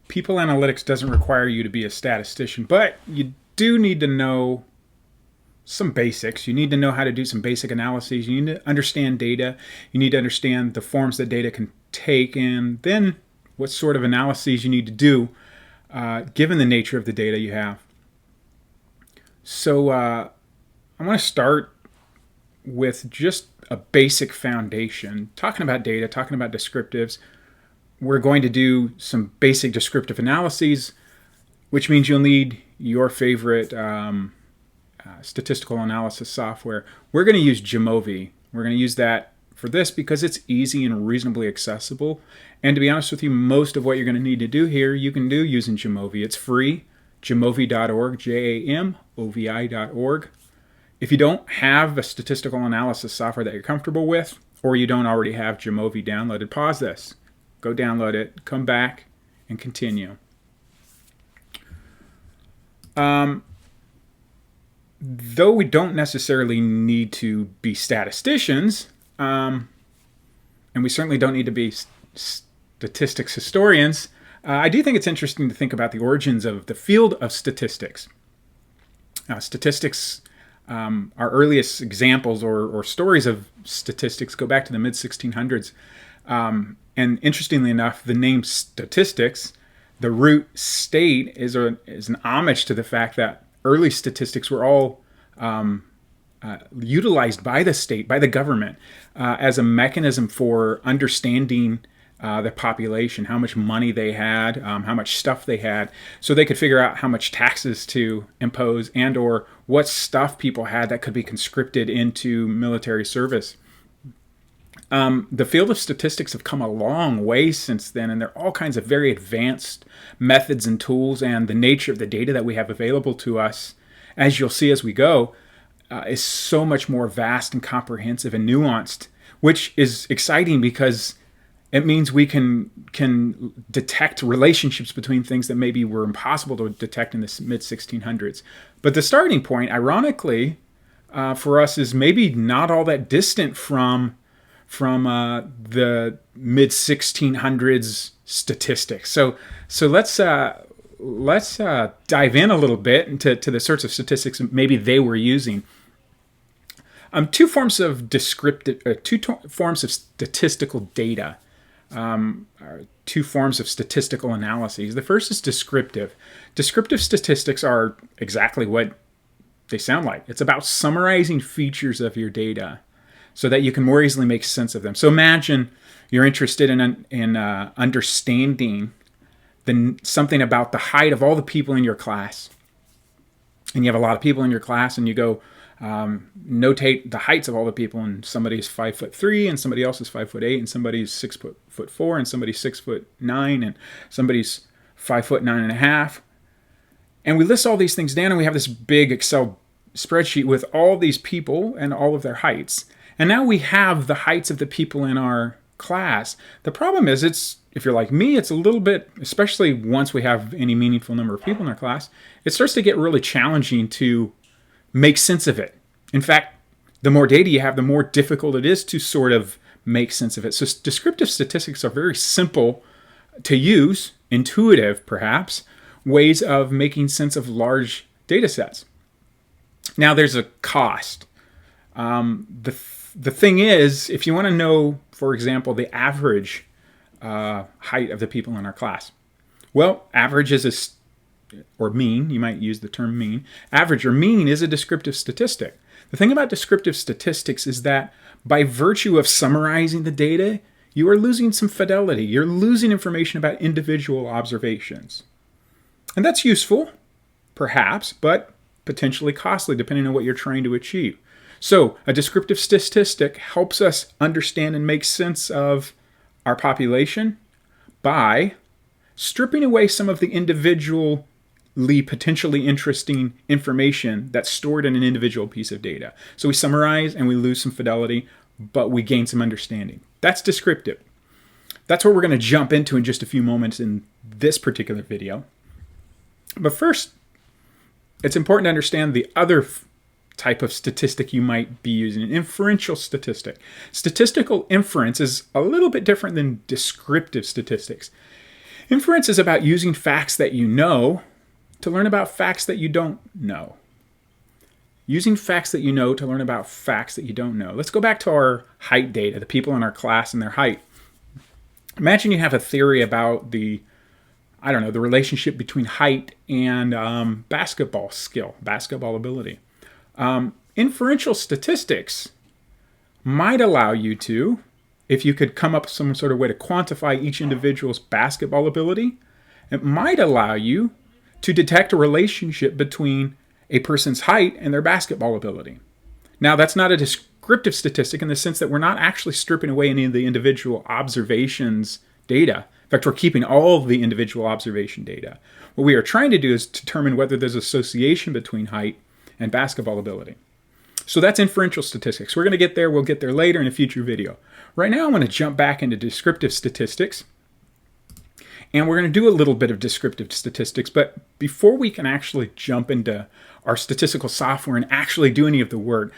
people analytics doesn't require you to be a statistician, but you do need to know some basics. You need to know how to do some basic analyses. You need to understand data. You need to understand the forms that data can take, and then what sort of analyses you need to do given the nature of the data you have. So I want to start with just a basic foundation, talking about data, talking about descriptives. We're going to do some basic descriptive analyses, which means you'll need your favorite statistical analysis software. We're going to use Jamovi. We're going to use that for this because it's easy and reasonably accessible. And to be honest with you, most of what you're going to need to do here, you can do using Jamovi. It's free, jamovi.org, jamovi.org. If you don't have a statistical analysis software that you're comfortable with, or you don't already have Jamovi downloaded, pause this, go download it, come back, and continue. Though we don't necessarily need to be statisticians, and we certainly don't need to be statistics historians, I do think it's interesting to think about the origins of the field of statistics. Statistics, our earliest examples or stories of statistics go back to the mid-1600s. And interestingly enough, the name statistics, the root state, is an homage to the fact that early statistics were all utilized by the state, by the government, as a mechanism for understanding the population, how much money they had, how much stuff they had, so they could figure out how much taxes to impose and or what stuff people had that could be conscripted into military service. The field of statistics have come a long way since then, and there are all kinds of very advanced methods and tools, and the nature of the data that we have available to us, as you'll see as we go, is so much more vast and comprehensive and nuanced, which is exciting because it means we can detect relationships between things that maybe were impossible to detect in the mid-1600s. But the starting point, ironically, for us is maybe not all that distant from the mid-1600s statistics. So let's dive in a little bit into the sorts of statistics maybe they were using. Two forms of statistical data. Two forms of statistical analyses. The first is descriptive. Descriptive statistics are exactly what they sound like. It's about summarizing features of your data so that you can more easily make sense of them. So imagine you're interested in understanding something about the height of all the people in your class. And you have a lot of people in your class, and you go notate the heights of all the people, and somebody's 5'3", and somebody else is 5'8", and somebody's 6'4", and somebody's 6'9", and somebody's 5'9.5". And we list all these things down, and we have this big Excel spreadsheet with all these people and all of their heights. And now we have the heights of the people in our class. The problem is, if you're like me, it's a little bit, especially once we have any meaningful number of people in our class, it starts to get really challenging to make sense of it. In fact, the more data you have, the more difficult it is to sort of make sense of it. So descriptive statistics are very simple to use, intuitive perhaps, ways of making sense of large data sets. Now there's a cost. The thing is, if you want to know, for example, the average height of the people in our class, well, average is or mean, you might use the term mean. Average or mean is a descriptive statistic. The thing about descriptive statistics is that by virtue of summarizing the data, you are losing some fidelity. You're losing information about individual observations. And that's useful, perhaps, but potentially costly depending on what you're trying to achieve. So a descriptive statistic helps us understand and make sense of our population by stripping away some of the individually potentially interesting information that's stored in an individual piece of data. So we summarize and we lose some fidelity, but we gain some understanding. That's descriptive. That's what we're going to jump into in just a few moments in this particular video. But first, it's important to understand the other type of statistic you might be using, an inferential statistic. Statistical inference is a little bit different than descriptive statistics. Inference is about using facts that you know to learn about facts that you don't know. Using facts that you know to learn about facts that you don't know. Let's go back to our height data, the people in our class and their height. Imagine you have a theory about the relationship between height and basketball skill, basketball ability. Inferential statistics might allow you to, if you could come up with some sort of way to quantify each individual's basketball ability, it might allow you to detect a relationship between a person's height and their basketball ability. Now, that's not a descriptive statistic in the sense that we're not actually stripping away any of the individual observations data. In fact, we're keeping all of the individual observation data. What we are trying to do is determine whether there's association between height and basketball ability. So that's inferential statistics. We're going to get there. We'll get there later in a future video. Right now, I'm going to jump back into descriptive statistics. And we're going to do a little bit of descriptive statistics. But before we can actually jump into our statistical software and actually do any of the work,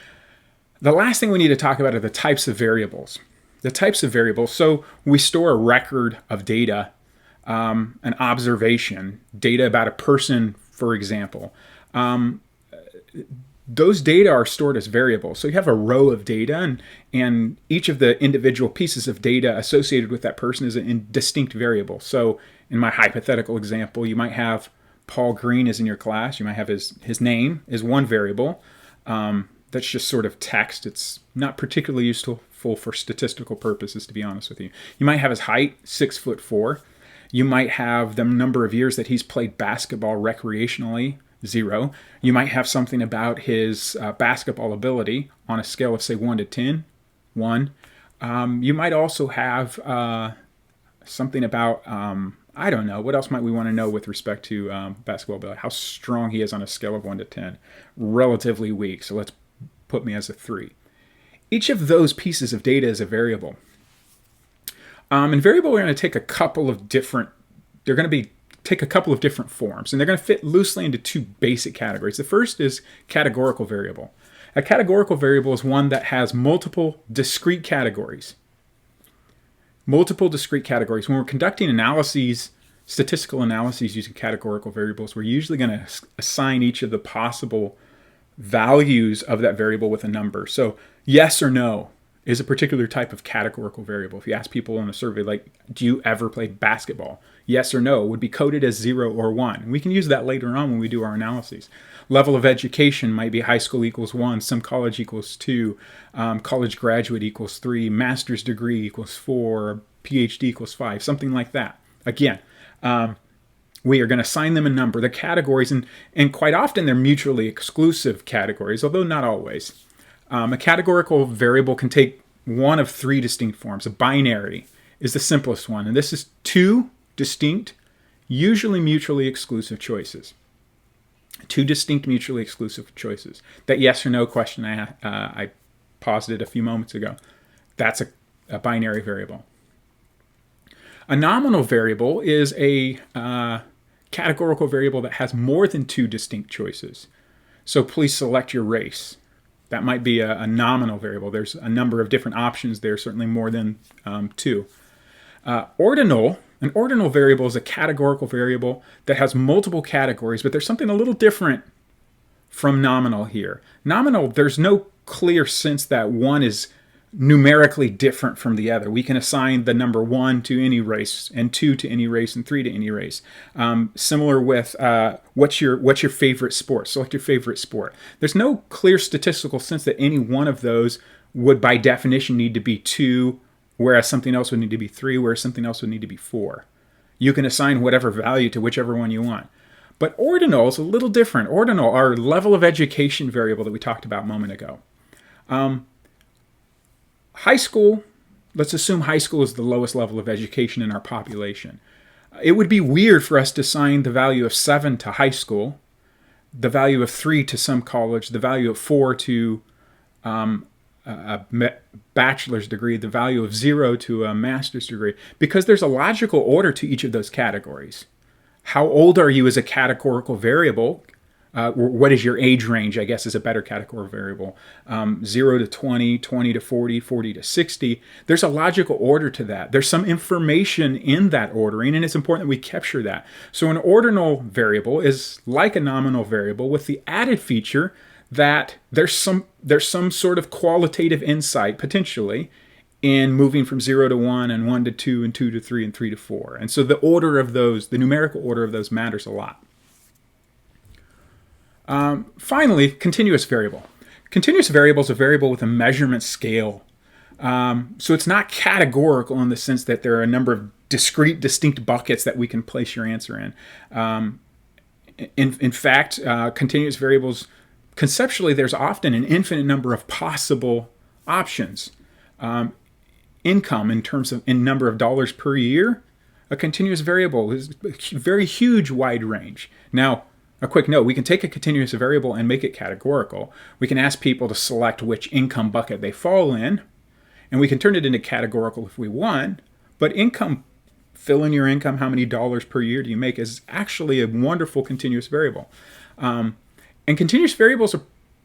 the last thing we need to talk about are the types of variables. The types of variables. So we store a record of data, an observation, data about a person, for example. Those data are stored as variables. So you have a row of data, and each of the individual pieces of data associated with that person is a distinct variable. So in my hypothetical example, you might have Paul Green is in your class. You might have his name is one variable. That's just sort of text. It's not particularly useful for statistical purposes, to be honest with you. You might have his height, 6'4". You might have the number of years that he's played basketball recreationally, 0. You might have something about his basketball ability on a scale of, say, 1 to 10, 1. You might also have something about, I don't know, what else might we want to know with respect to basketball ability? How strong he is on a scale of 1 to 10. Relatively weak, so let's put me as a 3. Each of those pieces of data is a variable. And variable, we're going to take a couple of different, take a couple of different forms, and they're going to fit loosely into two basic categories. The first is categorical variable. A categorical variable is one that has multiple discrete categories. Multiple discrete categories. When we're conducting analyses, statistical analyses using categorical variables, we're usually going to assign each of the possible values of that variable with a number. So yes or no is a particular type of categorical variable. If you ask people in a survey, like, do you ever play basketball? Yes or no would be coded as 0 or 1. We can use that later on when we do our analyses. Level of education might be high school equals 1, some college equals 2, college graduate equals 3, master's degree equals 4, PhD equals 5, something like that. Again, we are going to assign them a number. The categories, and quite often they're mutually exclusive categories, although not always. A categorical variable can take one of 3 distinct forms. A binary is the simplest one, and this is 2 distinct, usually mutually exclusive choices. 2 distinct, mutually exclusive choices. That yes or no question I posited a few moments ago, that's a binary variable. A nominal variable is a categorical variable that has more than 2 distinct choices. So please select your race. That might be a nominal variable. There's a number of different options there, certainly more than 2. Ordinal, an ordinal variable is a categorical variable that has multiple categories, but there's something a little different from nominal here. Nominal, there's no clear sense that one is numerically different from the other. We can assign the number 1 to any race, and 2 to any race, and 3 to any race. Similar with what's your favorite sport? Select your favorite sport. There's no clear statistical sense that any one of those would by definition need to be 2, whereas something else would need to be 3, whereas something else would need to be 4. You can assign whatever value to whichever one you want. But ordinal is a little different. Ordinal, our level of education variable that we talked about a moment ago. High school, let's assume high school is the lowest level of education in our population. It would be weird for us to assign the value of 7 to high school, the value of 3 to some college, the value of 4 to a bachelor's degree, the value of 0 to a master's degree, because there's a logical order to each of those categories. How old are you is a categorical variable. What is your age range, I guess, is a better categorical variable. 0 to 20, 20 to 40, 40 to 60. There's a logical order to that. There's some information in that ordering, and it's important that we capture that. So an ordinal variable is like a nominal variable with the added feature that there's some sort of qualitative insight, potentially, in moving from 0 to 1 and 1 to 2 and 2 to 3 and 3 to 4. And so the order of those, the numerical order of those matters a lot. Finally, continuous variable. Continuous variable is a variable with a measurement scale. So it's not categorical in the sense that there are a number of discrete, distinct buckets that we can place your answer in. In fact, continuous variables, conceptually, there's often an infinite number of possible options. Income in number of dollars per year, a continuous variable is a very huge wide range. Now, a quick note, we can take a continuous variable and make it categorical. We can ask people to select which income bucket they fall in, and we can turn it into categorical if we want, but income, fill in your income, how many dollars per year do you make, is actually a wonderful continuous variable. And continuous variables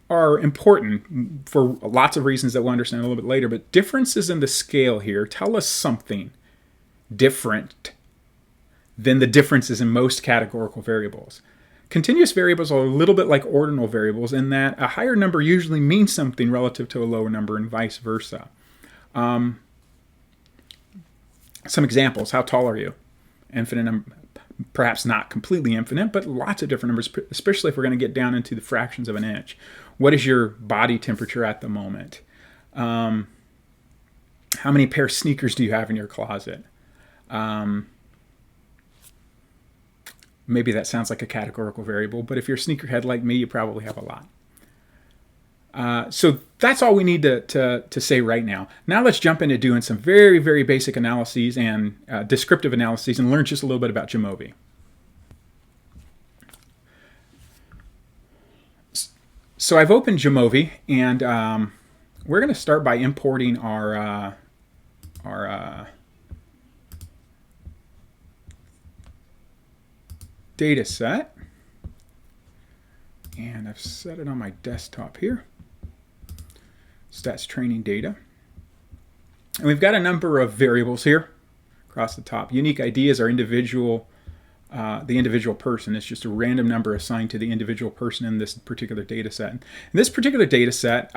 are important for lots of reasons that we'll understand a little bit later, but differences in the scale here tell us something different than the differences in most categorical variables. Continuous variables are a little bit like ordinal variables in that a higher number usually means something relative to a lower number and vice versa. Some examples: how tall are you? Infinite number. Perhaps not completely infinite, but lots of different numbers, especially if we're going to get down into the fractions of an inch. What is your body temperature at the moment? How many pair of sneakers do you have in your closet? Maybe that sounds like a categorical variable, but if you're a sneakerhead like me, you probably have a lot. So that's all we need to say right now. Now let's jump into doing some very, very basic analyses and descriptive analyses and learn just a little bit about Jamovi. So I've opened Jamovi, and we're going to start by importing our data set. And I've set it on my desktop here. Stats training data. And we've got a number of variables here across the top. Unique ID is our individual, the individual person. It's just a random number assigned to the individual person in this particular data set. In this particular data set,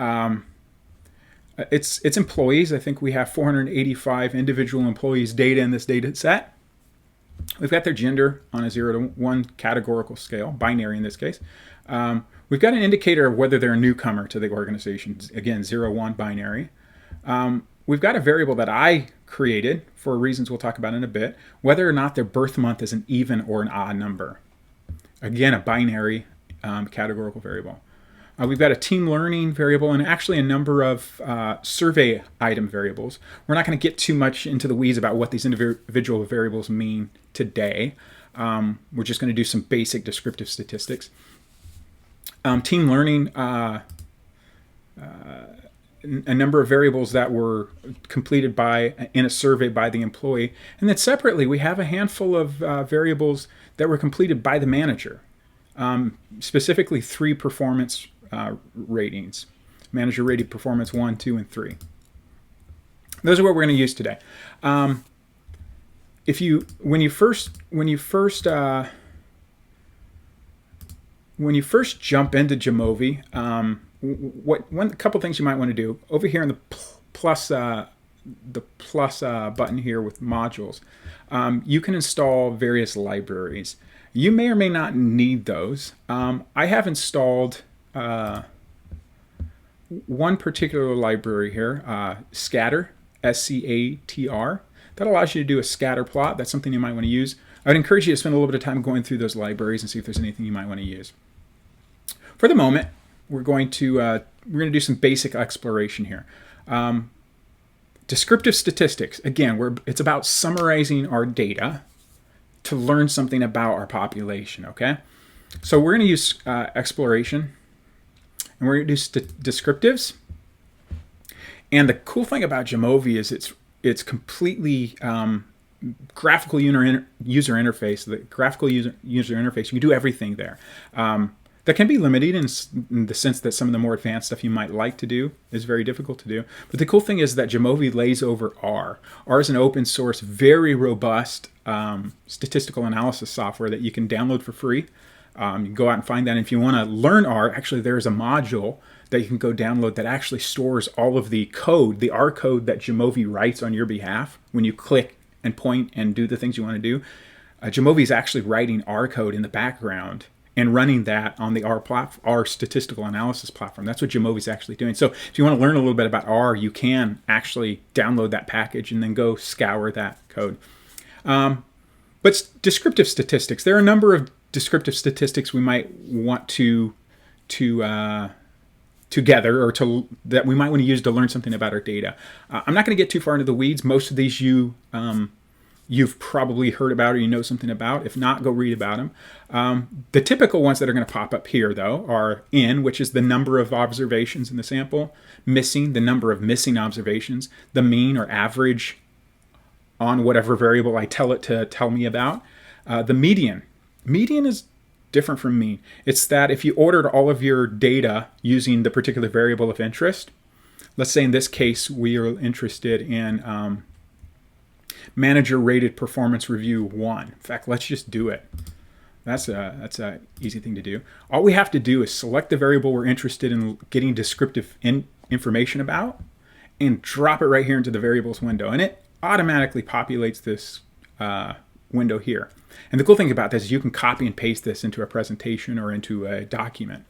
it's employees. I think we have 485 individual employees' data in this data set. We've got their gender on a 0 to 1 categorical scale, binary in this case. We've got an indicator of whether they're a newcomer to the organization. Again, 0, 1 binary. We've got a variable that I created for reasons we'll talk about in a bit, whether or not their birth month is an even or an odd number. Again, a binary categorical variable. We've got a team learning variable and actually a number of survey item variables. We're not going to get too much into the weeds about what these individual variables mean today. We're just going to do some basic descriptive statistics. Team learning, a number of variables that were completed in a survey by the employee. And then separately, we have a handful of variables that were completed by the manager, specifically 3 performance ratings. Manager rated performance 1, 2, and 3. Those are what we're going to use today. When you first jump into Jamovi, a couple things you might want to do over here in the plus button here with modules, you can install various libraries. You may or may not need those. I have installed one particular library here, scatter, SCATR. That allows you to do a scatter plot. That's something you might want to use. I would encourage you to spend a little bit of time going through those libraries and see if there's anything you might want to use. For the moment, we're going to do some basic exploration here. Descriptive statistics. Again, it's about summarizing our data to learn something about our population. Okay, so we're going to use exploration, and we're going to do descriptives. And the cool thing about Jamovi is it's completely graphical user interface. The graphical user interface, you can do everything there. That can be limited in the sense that some of the more advanced stuff you might like to do is very difficult to do. But the cool thing is that Jamovi lays over R. R is an open source, very robust statistical analysis software that you can download for free. You can go out and find that. And if you want to learn R, actually there's a module that you can go download that actually stores all of the code, the R code that Jamovi writes on your behalf when you click and point and do the things you want to do. Jamovi is actually writing R code in the background and running that on the R statistical analysis platform. That's what Jamovi is actually doing. So if you want to learn a little bit about R, you can actually download that package and then go scour that code. But descriptive statistics, there are a number of descriptive statistics we might want to together, or that we might want to use to learn something about our data. I'm not going to get too far into the weeds. Most of these you've probably heard about or you know something about. If not, go read about them. The typical ones that are going to pop up here, though, are N, which is the number of observations in the sample, missing, the number of missing observations, the mean or average on whatever variable I tell it to tell me about, the median. Median is different from mean. It's that if you ordered all of your data using the particular variable of interest, let's say in this case we are interested in manager rated performance review 1. In fact, let's just do it. That's a easy thing to do. All we have to do is select the variable we're interested in getting descriptive information about and drop it right here into the variables window, and it automatically populates this window here. And the cool thing about this is you can copy and paste this into a presentation or into a document.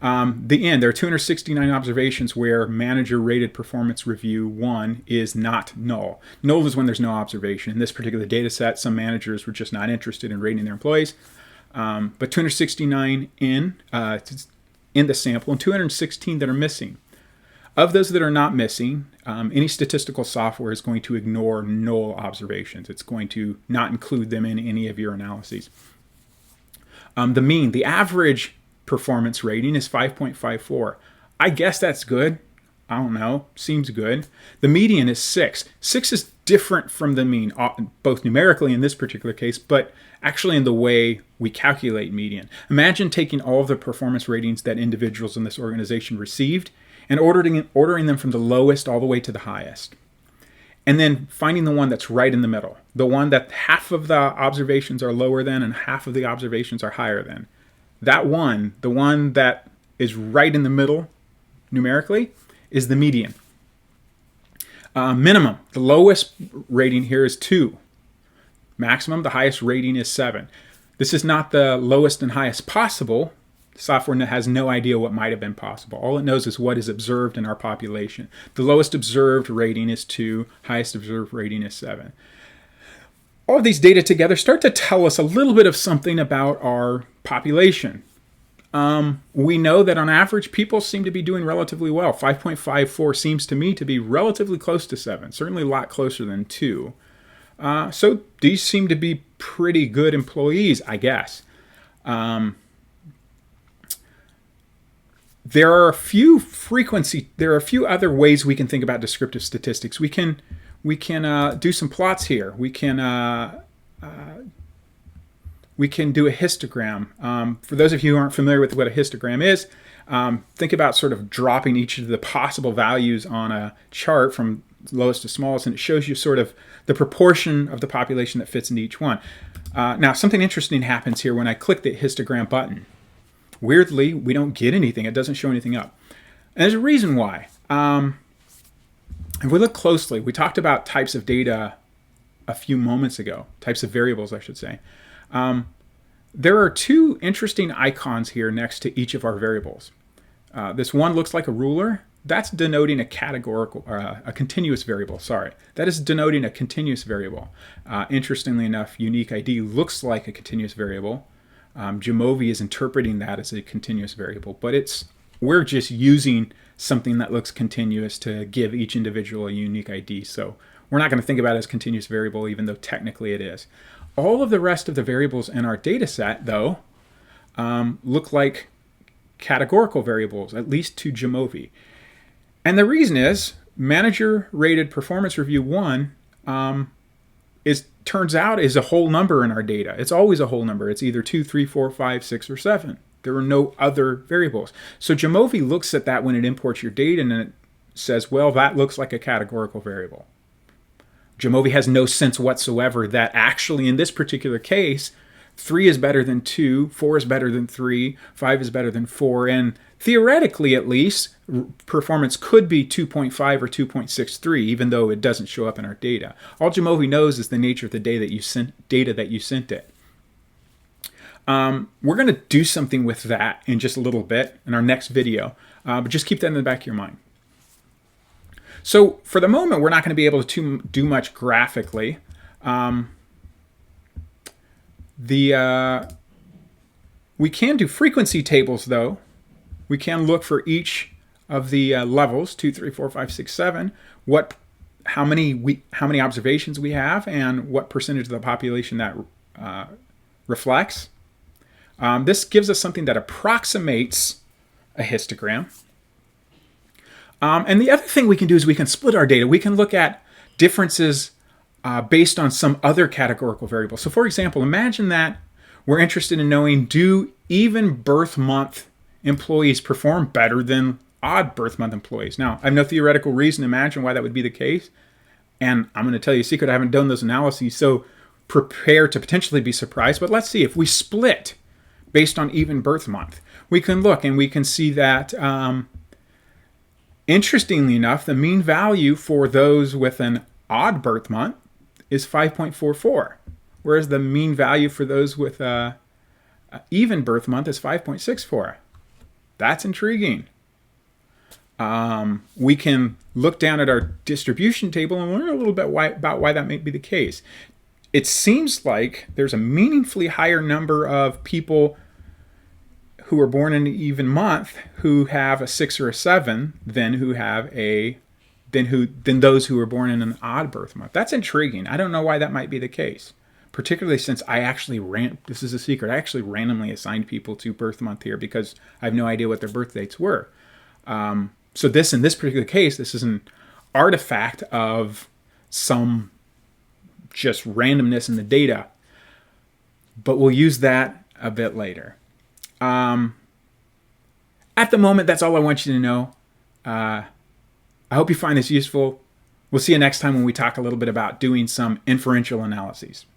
The N, there are 269 observations where manager rated performance review 1 is not null. Null is when there's no observation. In this particular data set, some managers were just not interested in rating their employees. But 269 in the sample and 216 that are missing. Of those that are not missing, any statistical software is going to ignore null observations. It's going to not include them in any of your analyses. The mean, the average performance rating is 5.54. I guess that's good. I don't know. Seems good. The median is 6. 6 is different from the mean, both numerically in this particular case, but actually in the way we calculate median. Imagine taking all of the performance ratings that individuals in this organization received and ordering them from the lowest all the way to the highest. And then finding the one that's right in the middle. The one that half of the observations are lower than and half of the observations are higher than. That one, the one that is right in the middle numerically, is the median. Minimum, the lowest rating here is 2. Maximum, the highest rating is 7. This is not the lowest and highest possible. Software has no idea what might have been possible. All it knows is what is observed in our population. The lowest observed rating is 2, highest observed rating is 7. All of these data together start to tell us a little bit of something about our population. We know that on average, people seem to be doing relatively well. 5.54 seems to me to be relatively close to 7, certainly a lot closer than 2. So these seem to be pretty good employees, I guess. There are a few other ways we can think about descriptive statistics. We can do some plots here. We can do a histogram. For those of you who aren't familiar with what a histogram is, think about sort of dropping each of the possible values on a chart from lowest to smallest, and it shows you sort of the proportion of the population that fits into each one. Now, something interesting happens here when I click the histogram button. Weirdly, we don't get anything. It doesn't show anything up. And there's a reason why. If we look closely, we talked about types of data a few moments ago, types of variables, I should say. There are 2 interesting icons here next to each of our variables. This one looks like a ruler. That's denoting a categorical, a continuous variable, sorry. That is denoting a continuous variable. Interestingly enough, unique ID looks like a continuous variable. Jamovi is interpreting that as a continuous variable, but we're just using something that looks continuous to give each individual a unique ID. So we're not going to think about it as continuous variable, even though technically it is. All of the rest of the variables in our data set, though, look like categorical variables, at least to Jamovi. And the reason is manager rated performance review 1 turns out is a whole number in our data. It's always a whole number. It's either 2, 3, 4, 5, 6, or 7. There are no other variables. So Jamovi looks at that when it imports your data and it says, well, that looks like a categorical variable. Jamovi has no sense whatsoever that actually in this particular case, 3 is better than 2, 4 is better than 3, 5 is better than 4, and theoretically at least, performance could be 2.5 or 2.63, even though it doesn't show up in our data. All Jamovi knows is the nature of the data that you sent it. We're going to do something with that in just a little bit in our next video, but just keep that in the back of your mind. So for the moment, we're not going to be able to do much graphically. We can do frequency tables, though. We can look for each of the levels, 2, 3, 4, 5, 6, 7, how many observations we have, and what percentage of the population that reflects. This gives us something that approximates a histogram. And the other thing we can do is we can split our data. We can look at differences based on some other categorical variable. So for example, imagine that we're interested in knowing, do even birth month employees perform better than odd birth month employees? Now, I have no theoretical reason to imagine why that would be the case. And I'm going to tell you a secret, I haven't done those analyses, so prepare to potentially be surprised. But let's see, if we split based on even birth month, we can look and we can see that, interestingly enough, the mean value for those with an odd birth month is 5.44, whereas the mean value for those with an even birth month is 5.64. That's intriguing. We can look down at our distribution table and learn a little bit about why that may be the case. It seems like there's a meaningfully higher number of people who are born in an even month who have a 6 or a 7 than those who are born in an odd birth month. That's intriguing. I don't know why that might be the case, particularly since this is a secret, I actually randomly assigned people to birth month here because I have no idea what their birth dates were. So in this particular case, this is an artifact of some just randomness in the data, but we'll use that a bit later. At the moment, that's all I want you to know. I hope you find this useful. We'll see you next time when we talk a little bit about doing some inferential analyses.